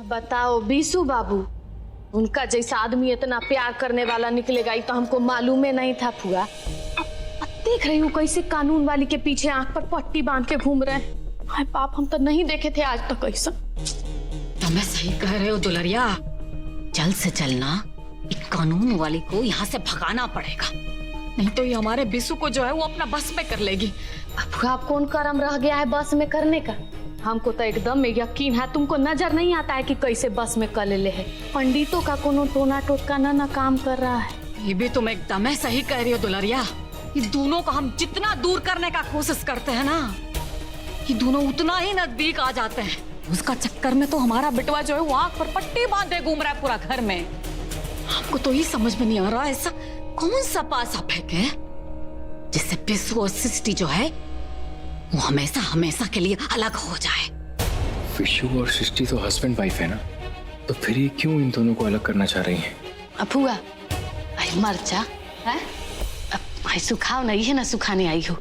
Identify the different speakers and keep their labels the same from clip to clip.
Speaker 1: बताओ बीसू बाबू, उनका जैसा आदमी इतना प्यार करने वाला निकलेगा, ये तो हमको मालूम ही नहीं था फुआ। अब देख रही हूँ कैसे कानून वाली के पीछे आंख पर पट्टी बांध के घूम रहे हैं। हाय पाप, हम तो नहीं देखे थे आज तक ऐसा।
Speaker 2: तुम्हें सही कह रहे हो दुलरिया, जल्द से चलना एक कानून वाली को यहाँ से भगाना पड़ेगा, नहीं तो ये हमारे बिसु को जो है वो अपना बस में कर लेगी।
Speaker 1: फुआ कौन कर्म रह गया है बस में करने का? हमको तो एकदम यकीन है, तुमको नजर नहीं आता है कि कैसे बस में कर ले है। पंडितों का कोनो टोना टोटका ना काम कर रहा है।
Speaker 2: ये भी तुम एकदम सही कह रही हो दुलरिया, ये दोनों को हम जितना दूर करने का कोशिश करते हैं ना, ये दोनों उतना ही नजदीक आ जाते हैं। उसका चक्कर में तो हमारा बिटवा जो है वो आंख पर पट्टी बांधे घूम रहा है पूरा घर में। हमको तो ये समझ में नहीं आ रहा ऐसा कौन सा पासा फेंके जिससे बिसु और सृष्टि जो है वो हमेशा हमेशा के लिए अलग हो जाए।
Speaker 3: विशु और सृष्टि तो हस्बैंड वाइफ है ना, तो फिर ये क्यों इन दोनों को अलग करना चाह रही हैं?
Speaker 1: फुआ आई मरचा है, भाई सुखाओ नहीं है ना, सुखाने आई हो।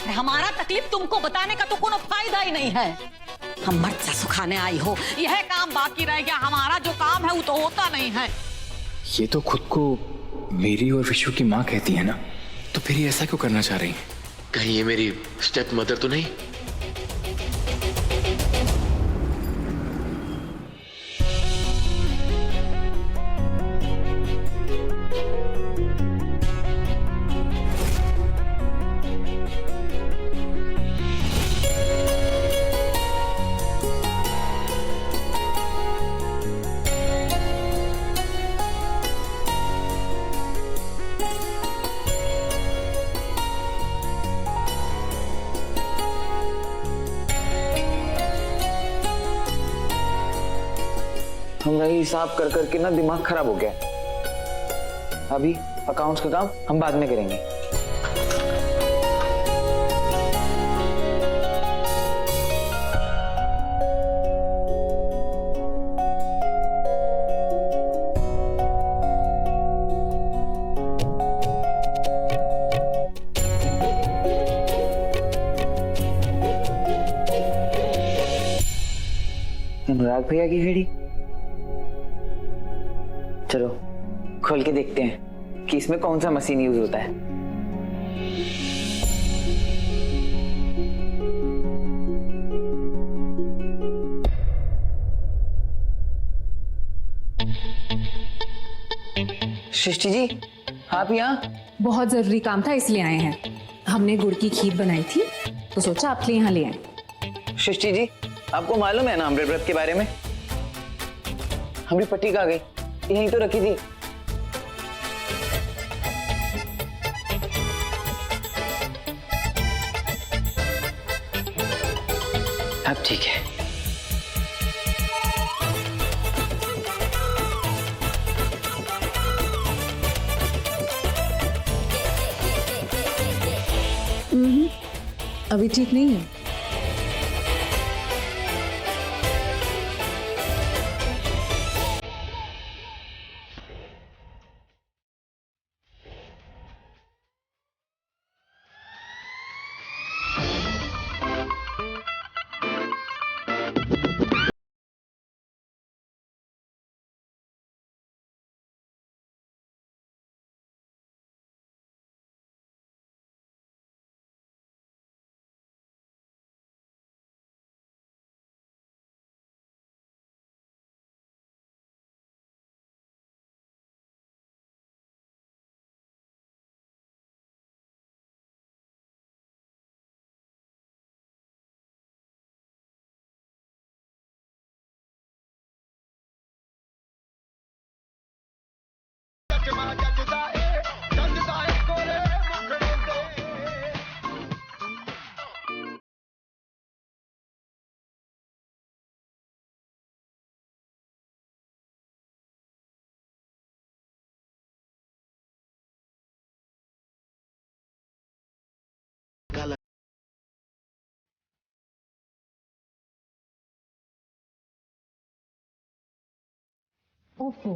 Speaker 2: हमारा तकलीफ तुमको बताने का तो कोनो फायदा ही नहीं है। हम मर्चा सुखाने आई हो, यह काम बाकी रह गया, हमारा जो काम है वो तो होता नहीं है।
Speaker 3: ये तो खुद को मेरी और विशु की माँ कहती है ना, तो फिर ये ऐसा क्यों करना चाह रही हैं?
Speaker 4: कहीं ये मेरी स्टेप मदर तो नहीं?
Speaker 5: हमारा हिसाब कर करके ना दिमाग खराब हो गया। अभी अकाउंट्स का काम हम बाद में करेंगे। अनुराग भैया की घड़ी, चलो खोल के देखते हैं कि इसमें कौन सा मशीन यूज होता है। सृष्टि जी, आप यहाँ?
Speaker 6: बहुत जरूरी काम था इसलिए आए हैं। हमने गुड़ की खीर बनाई थी तो सोचा आपके लिए यहाँ ले आए।
Speaker 5: सृष्टि जी, आपको मालूम है ना अमृत व्रत के बारे में? हमारी पट्टी कहाँ गई? यहीं तो रखी थी। अब ठीक है।
Speaker 6: अभी ठीक नहीं है।
Speaker 1: ओहो,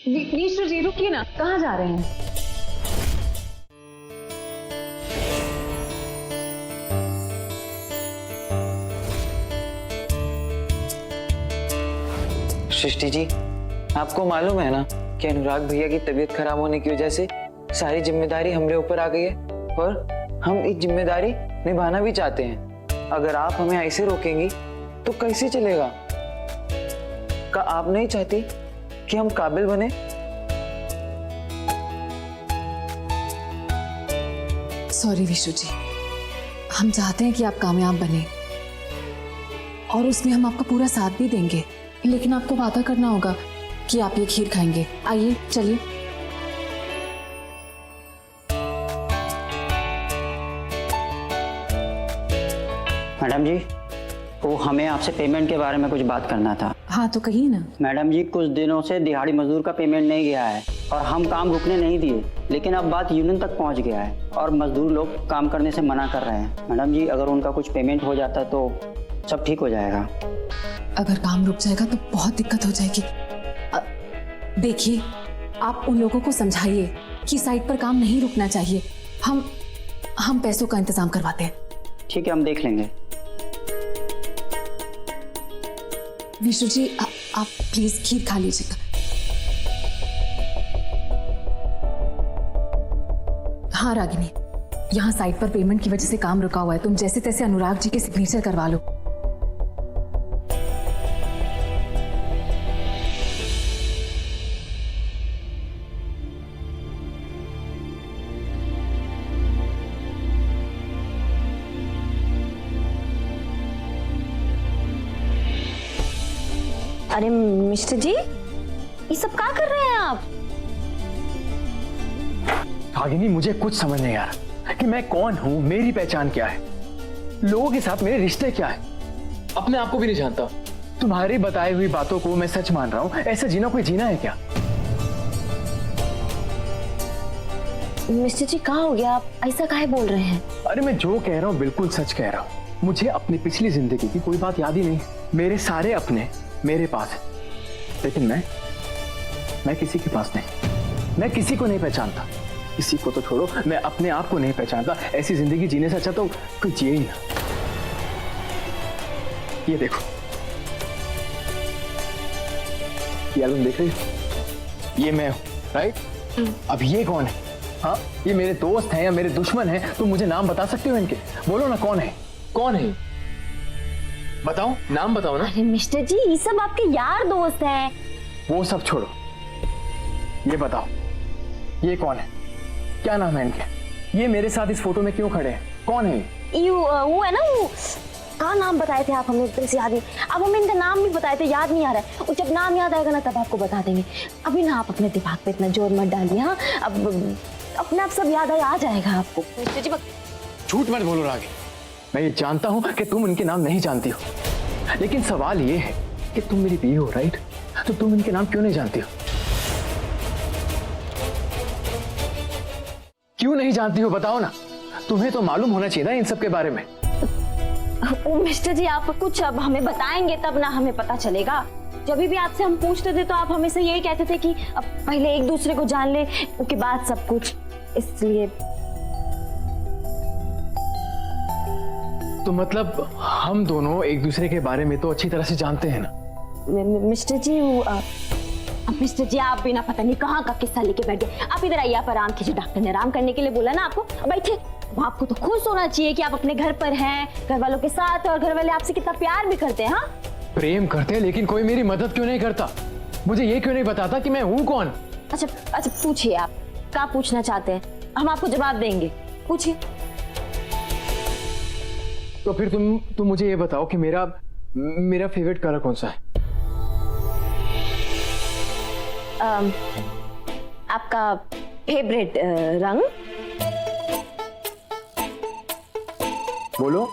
Speaker 6: विष्णु जी रुकिए ना, कहाँ जा रहे हैं?
Speaker 5: सृष्टि जी, आपको मालूम है ना कि अनुराग भैया की तबीयत खराब होने की वजह से सारी जिम्मेदारी हमरे ऊपर आ गई है और हम इस जिम्मेदारी निभाना भी चाहते हैं। अगर आप हमें ऐसे रोकेंगी तो कैसे चलेगा? क्या आप नहीं चाहती कि हम काबिल बने?
Speaker 6: सॉरी विशु जी, हम चाहते हैं कि आप कामयाब बने और उसमें हम आपका पूरा साथ भी देंगे, लेकिन आपको वादा करना होगा कि आप ये खीर खाएंगे। आइए चलिए।
Speaker 7: मैडम जी, वो हमें आपसे पेमेंट के बारे में कुछ बात करना था।
Speaker 6: हाँ तो कहिए ना।
Speaker 7: मैडम जी, कुछ दिनों से दिहाड़ी मजदूर का पेमेंट नहीं गया है और हम काम रुकने नहीं दिए, लेकिन अब बात यूनियन तक पहुंच गया है और मजदूर लोग काम करने से मना कर रहे हैं। मैडम जी, अगर उनका कुछ पेमेंट हो जाता तो सब ठीक हो जाएगा।
Speaker 6: अगर काम रुक जाएगा तो बहुत दिक्कत हो जाएगी। देखिए, आप उन लोगों को समझाइए कि साइट पर काम नहीं रुकना चाहिए। हम पैसों का इंतजाम करवाते हैं।
Speaker 7: ठीक है, हम देख लेंगे।
Speaker 6: विशु जी, आप प्लीज खीर खा लीजिएगा। हाँ रागिनी, यहाँ साइट पर पेमेंट की वजह से काम रुका हुआ है। तुम जैसे तैसे अनुराग जी के सिग्नेचर करवा लो।
Speaker 8: अरे मिस्टर जी, ये सब क्या कर रहे हैं आप?
Speaker 3: रागिनी, मुझे कुछ समझ नहीं आ रहा कि मैं कौन हूं, मेरी पहचान क्या है, लोगों के साथ मेरे रिश्ते क्या है। अपने आप को भी नहीं जानता। तुम्हारी बताई हुई बातों को मैं सच मान रहा हूं। ऐसा जीना कोई जीना है क्या?
Speaker 8: मिस्टर जी, कहाँ हो गया? आप ऐसा काहे बोल रहे हैं?
Speaker 3: अरे मैं जो कह रहा हूं बिल्कुल सच कह रहा हूं। मुझे अपनी पिछली जिंदगी की कोई बात याद ही नहीं। मेरे सारे अपने मेरे पास है, लेकिन मैं किसी के पास नहीं। मैं किसी को नहीं पहचानता। किसी को तो छोड़ो, मैं अपने आप को नहीं पहचानता। ऐसी जिंदगी जीने से अच्छा तो कोई जिए ही ना। ये देखो, ये एल्बम देख रही हो? ये मैं हूं, राइट? अब ये कौन है? हाँ, ये मेरे दोस्त हैं या मेरे दुश्मन हैं? तुम मुझे नाम बता सकते हो इनके? बोलो ना, कौन है? कौन है? बताओ, नाम बताओ ना।
Speaker 8: अरे मिस्टर जी, ये सब आपके यार दोस्त हैं।
Speaker 3: वो सब छोड़ो, ये बताओ, ये कौन है? क्या नाम है इनके? ये मेरे साथ इस फोटो में क्यों खड़े हैं? कौन है ये?
Speaker 8: वो है ना, वो कहाँ नाम बताए थे आप हमें? एकदम से याद नहीं। अब हमें इनका नाम भी बताए थे, याद नहीं आ रहा है। और जब नाम याद आएगा ना तब आपको बता देंगे। अभी ना आप अपने दिमाग पे इतना जोर मत डालिए। हाँ, अब अपने आप सब याद आ जाएगा आपको। मिस्टर जी,
Speaker 3: झूठ मत बोलो रागी। मैं ये जानता हूं कि तुम इनके नाम नहीं जानती हो, लेकिन सवाल ये है कि तुम मेरी बीवी हो, राइट? तो तुम इनके नाम क्यों नहीं जानती हो? क्यों नहीं जानती हो? बताओ ना। तुम्हें तो मालूम होना चाहिए ना इन सब के बारे में।
Speaker 8: मिस्टर जी, आप कुछ अब हमें बताएंगे तब ना हमें पता चलेगा। जब भी आपसे हम पूछते थे तो आप हमेशा यही कहते थे कि अब पहले एक दूसरे को जान ले, उसके बाद सब कुछ। इसलिए
Speaker 3: तो मतलब हम दोनों एक दूसरे के बारे में तो अच्छी तरह से जानते हैं ना?
Speaker 8: मिस्टर जी, मिस्टर जी, आप भी ना पता नहीं कहाँ का किस्सा लेके बैठ गए। आप इधर आइए, आप आराम कीजिए। डॉक्टर ने आराम करने के लिए बोला ना आपको। बैठिए। आपको तो खुश होना चाहिए कि आप अपने घर पर हैं, घर वालों के साथ, और घर वाले आपसे कितना प्यार भी करते हैं। हाँ,
Speaker 3: प्रेम करते हैं, लेकिन कोई मेरी मदद क्यों नहीं करता? मुझे ये क्यों नहीं बताता कि मैं हूँ कौन?
Speaker 8: अच्छा, पूछिए। आप क्या पूछना चाहते हैं? हम आपको जवाब देंगे। पूछिए।
Speaker 3: तो फिर तुम मुझे ये बताओ कि मेरा फेवरेट कलर कौन सा है?
Speaker 8: आपका फेवरेट रंग?
Speaker 3: बोलो।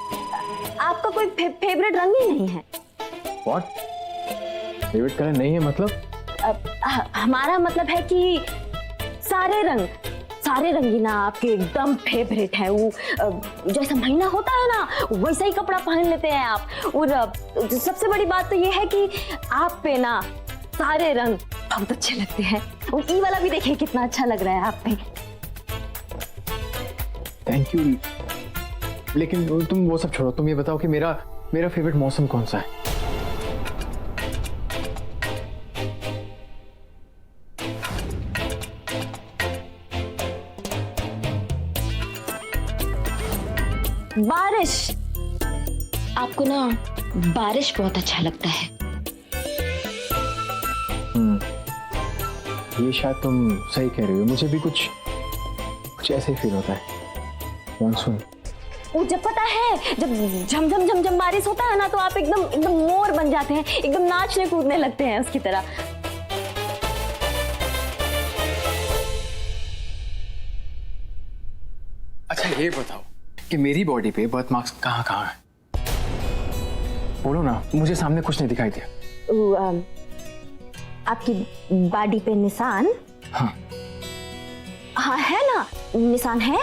Speaker 8: आपका कोई फेवरेट रंग ही नहीं है?
Speaker 3: What? फेवरेट कलर नहीं है मतलब?
Speaker 8: हमारा मतलब है कि सारे रंग ही ना आपके एकदम फेवरेट है। वो जैसा महीना होता है ना, वैसा ही कपड़ा पहन लेते हैं आप। और सबसे बड़ी बात तो ये है कि आप पे ना सारे रंग बहुत अच्छे लगते हैं। और ई वाला भी देखिए कितना अच्छा लग रहा है आप पे।
Speaker 3: Thank you. लेकिन तुम वो सब छोड़ो, तुम ये बताओ कि मेरा फेवरेट मौसम कौन सा है?
Speaker 8: बारिश। आपको ना बारिश बहुत अच्छा लगता है।
Speaker 3: ये शायद तुम सही कह रही हो, मुझे भी कुछ ऐसे ही फील होता है। मानसून।
Speaker 8: वो जब पता है जब झमझम झमझम बारिश होता है ना, तो आप एकदम मोर बन जाते हैं, एकदम नाचने कूदने लगते हैं उसकी तरह।
Speaker 3: अच्छा ये बताओ कि मेरी बॉडी पे बर्थ मार्क्स कहाँ कहाँ हैं? बोलो ना, मुझे सामने कुछ नहीं दिखाई दिया।
Speaker 8: आपकी बॉडी पे निशान?
Speaker 3: हाँ
Speaker 8: है ना, निशान है।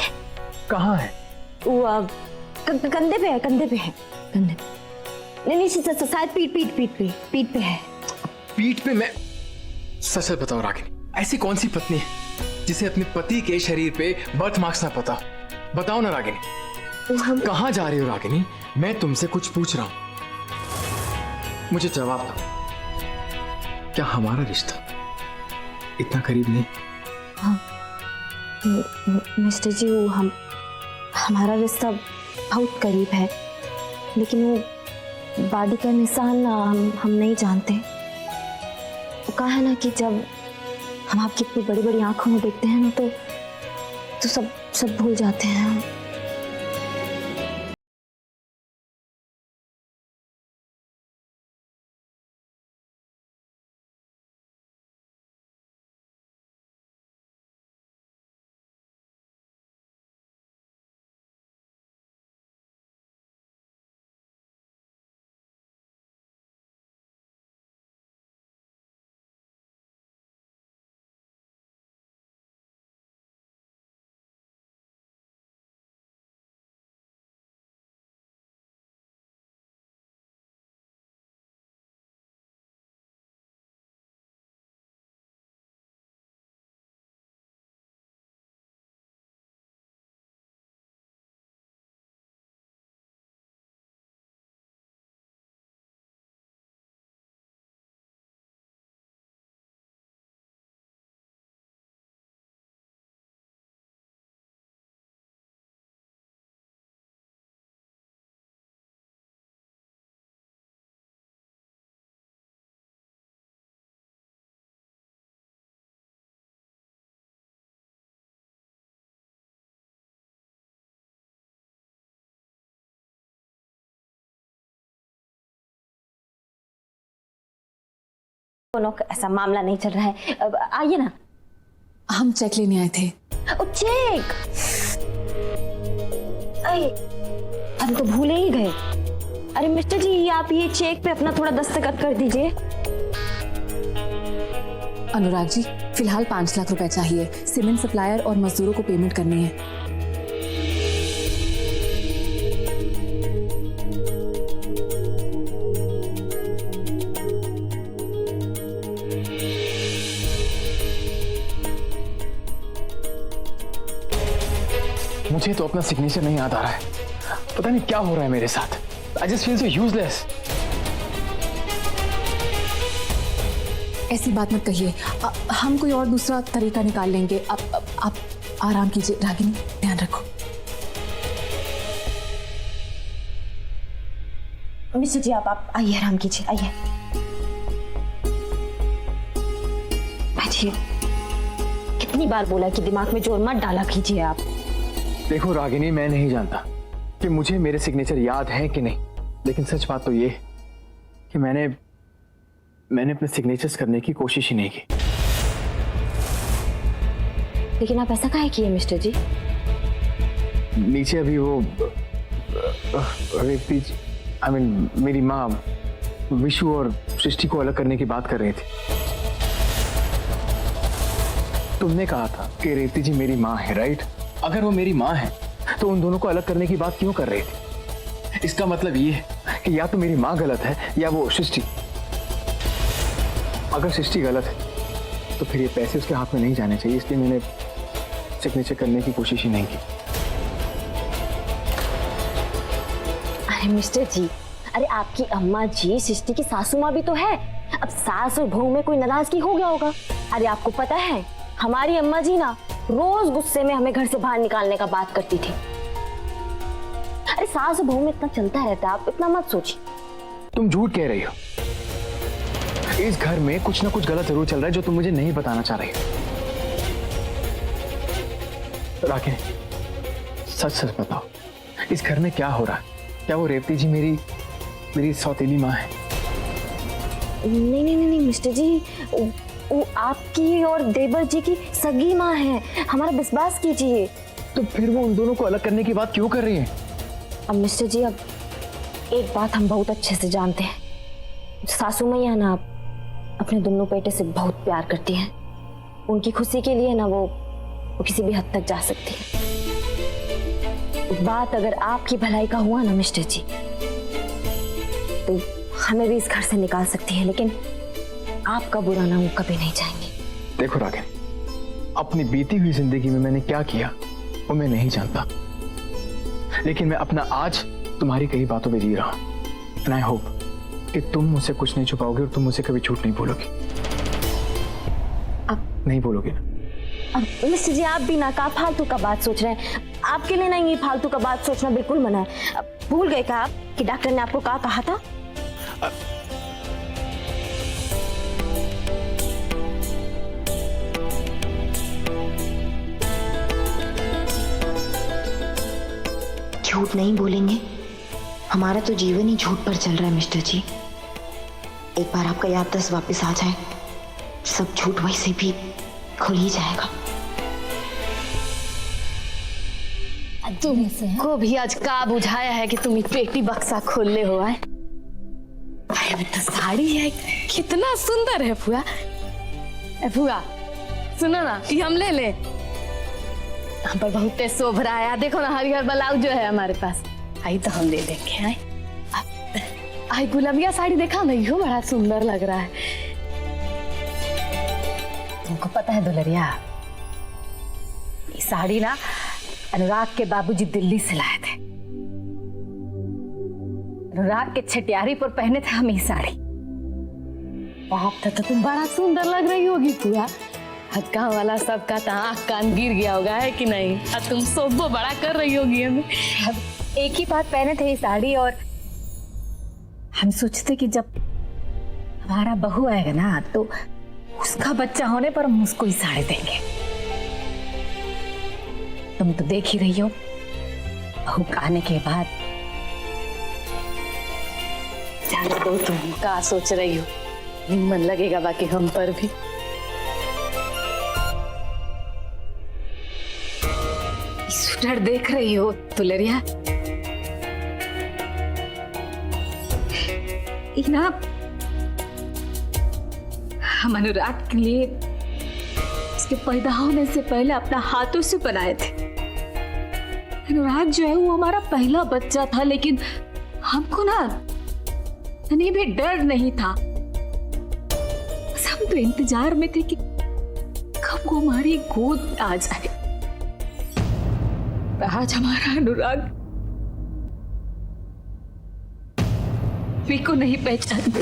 Speaker 3: कहाँ है?
Speaker 8: वो कंधे पे है, कंधे पे है, कंधे पे। नहीं शायद पीठ पे है।
Speaker 3: पीठ पे? मैं सच बताओ रागिनी, ऐसी कौन सी पत्नी है जिसे अपने पति के शरीर पे बर्थ मार्क्स ना पता? बताओ ना रागिनी। कहाँ जा रही हो रागिनी? मैं तुमसे कुछ पूछ रहा हूं, मुझे जवाब दो। क्या हमारा रिश्ता इतना करीब नहीं?
Speaker 8: हाँ मिस्टर जी, वो हमारा रिश्ता बहुत करीब है, लेकिन वो बॉडी का निशान हम नहीं जानते। वो कहा है ना कि जब हम आपकी इतनी बड़ी बड़ी आंखों में देखते हैं ना, तो सब भूल जाते हैं हम। दोनों का ऐसा मामला नहीं चल रहा है। अब आइए ना।
Speaker 6: हम चेक लेने आए थे।
Speaker 8: ओ चेक, हम तो भूले ही गए। अरे मिस्टर जी, आप ये चेक पे अपना थोड़ा दस्तखत कर दीजिए।
Speaker 6: अनुराग जी, फिलहाल 5 लाख रुपए चाहिए। सीमेंट सप्लायर और मजदूरों को पेमेंट करनी है।
Speaker 3: मुझे तो अपना सिग्नेचर नहीं याद आ रहा है। पता नहीं क्या हो रहा है मेरे साथ। I just feel so useless.
Speaker 6: ऐसी बात मत कहिए, हम कोई और दूसरा तरीका निकाल लेंगे। आप आराम कीजिए। रागिनी, ध्यान रखो।
Speaker 8: मिस्टर जी, आप आइए, आराम कीजिए, आइए बैठिए। कितनी बार बोला कि दिमाग में जोर मत डाला कीजिए आप।
Speaker 3: देखो रागिनी, मैं नहीं जानता कि मुझे मेरे सिग्नेचर याद हैं कि नहीं, लेकिन सच बात तो ये कि मैंने अपने सिग्नेचर्स करने की कोशिश ही नहीं की।
Speaker 8: लेकिन आप ऐसा काहे किए मिस्टर जी?
Speaker 3: नीचे अभी वो रेवती, मेरी माँ विशु और सृष्टि को अलग करने की बात कर रही थी। तुमने कहा था कि रेवती जी मेरी माँ है, राइट? अगर वो मेरी माँ है तो उन दोनों को अलग करने की बात क्यों कर रही थी? इसका मतलब ये है कि या तो मेरी माँ गलत है या वो सृष्टि। अगर सृष्टि गलत है तो फिर ये पैसे उसके हाथ में नहीं जाने चाहिए, इसलिए मैंने सिग्नेचर करने की कोशिश ही नहीं की।
Speaker 8: अरे मिस्टर जी, अरे आपकी अम्मा जी सृष्टि की सासू माँ भी तो है। अब सास और बहू में कोई नाराजगी हो गया होगा। अरे आपको पता है हमारी अम्मा जी ना रोज गुस्से में हमें घर से बाहर निकालने का बात करती थी। अरे सास और बहू में इतना चलता रहता है, आप इतना मत सोचिए।
Speaker 3: तुम झूठ कह रही हो। इस घर में कुछ ना कुछ गलत जरूर चल रहा है जो तुम मुझे नहीं बताना चाह रही हो। राखी, सच सच बताओ, इस घर में क्या हो रहा है? क्या वो रेवती जी मेरी सौतेली माँ है?
Speaker 8: नहीं नहीं नहीं मिस्टर जी, वो आपकी और देवर जी की सगी माँ है, हमारा विश्वास कीजिए।
Speaker 3: तो फिर वो उन दोनों को अलग करने की बात क्यों कर रही है?
Speaker 8: अब मिस्टर जी, अब एक बात हम बहुत अच्छे से जानते हैं, सासू मैया ना अपने दोनों बेटे से बहुत प्यार करती हैं। उनकी खुशी के लिए ना वो किसी भी हद तक जा सकती है। बात अगर आपकी भलाई का हुआ ना मिस्टर जी, तो हमें भी इस घर से निकाल सकती है, लेकिन आपका बुरा ना वो कभी नहीं चाहेंगे।
Speaker 3: देखो रागिनी, अपनी बीती हुई जिंदगी में मैंने क्या किया वो मैं नहीं जानता, लेकिन मैं अपना आज तुम्हारी कई बातों पे जी रहा हूं। एंड आई होप कि तुम मुझसे कुछ नहीं छुपाओगे और तुम मुझसे कभी झूठ नहीं बोलोगी।
Speaker 8: अब
Speaker 3: नहीं बोलोगे ना?
Speaker 8: अब मिस्टर जी, आप भी ना का फालतू का बात सोच रहे हैं। आपके लिए नहीं, ये फालतू का बात सोचना बिल्कुल मना है। अब भूल गए क्या आप कि डॉक्टर ने आपको क्या कहा था? झूठ नहीं बोलेंगे, हमारा तो जीवन ही झूठ पर चल रहा है मिस्टर जी। एक बार आपका याददाश्त वापस आ जाए, सब झूठ वैसे भी खुल ही जाएगा।
Speaker 1: तुमको भी आज का बुझाया है कि तुम पेटी बक्सा खोल ले हो आए? अरे तो साड़ी है, कितना सुंदर है फुआ। फुआ सुनो ना, ये हम ले ले, हम पर बहुत शोभ रहा है। देखो ना हरिहर ब्लाउज जो है हमारे पास, आई तो हम ले लेंगे। आई गुलाबिया साड़ी देखा ना, यो बड़ा सुंदर लग रहा है।
Speaker 2: तुमको पता है दुलरिया, ये साड़ी ना अनुराग के बाबूजी दिल्ली से लाए थे। अनुराग के छठियारी पर पहने थे हम ये साड़ी।
Speaker 1: बाप तो तुम बड़ा सुंदर लग रही होगी फुआ। गाँव वाला सबका तो आँख कान गिर गया होगा, है कि नहीं? अब तुम सोबो बड़ा कर रही होगी हमें।
Speaker 2: अब एक ही बात पहने थे ये साड़ी, और हम सोचते कि जब हमारा बहू आएगा ना तो उसका बच्चा होने पर हम उसको ही साड़ी देंगे। तुम तो देख ही रही हो, बहू आने के बाद।
Speaker 1: जाने दो, तुम क्या सोच रही हो, मन लगेगा बाकी हम पर भी।
Speaker 2: स्वेटर देख रही हो दुलरिया, ना हम अनुराग के लिए उसके पैदा होने से पहले अपना हाथों से बनाए थे। अनुराग जो है वो हमारा पहला बच्चा था, लेकिन हमको ना तनी भी डर नहीं था। हम तो इंतजार में थे कि कब वो हमारी गोद में आ जाए। आज हमारा अनुराग को नहीं पहचानता।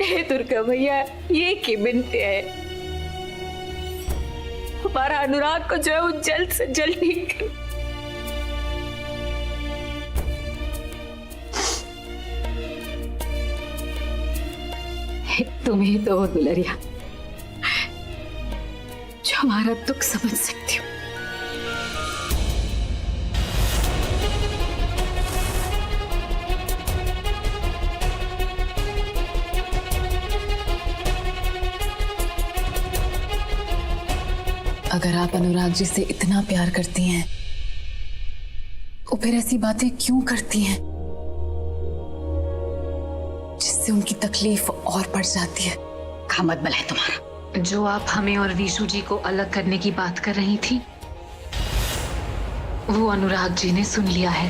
Speaker 2: हे दुर्गा भैया, ये की बिनते है, हमारा अनुराग को जो है वो जल्द से जल्द ठीक कर। तुम ही तो हो दुलरिया जो हमारा दुख समझ सकती हो।
Speaker 6: अगर आप अनुराग जी से इतना प्यार करती हैं तो फिर ऐसी बातें क्यों करती हैं जिससे उनकी तकलीफ और बढ़ जाती है?
Speaker 2: खामत बल है तुम्हारा।
Speaker 9: जो आप हमें और वीशु जी को अलग करने की बात कर रही थी, वो अनुराग जी ने सुन लिया है।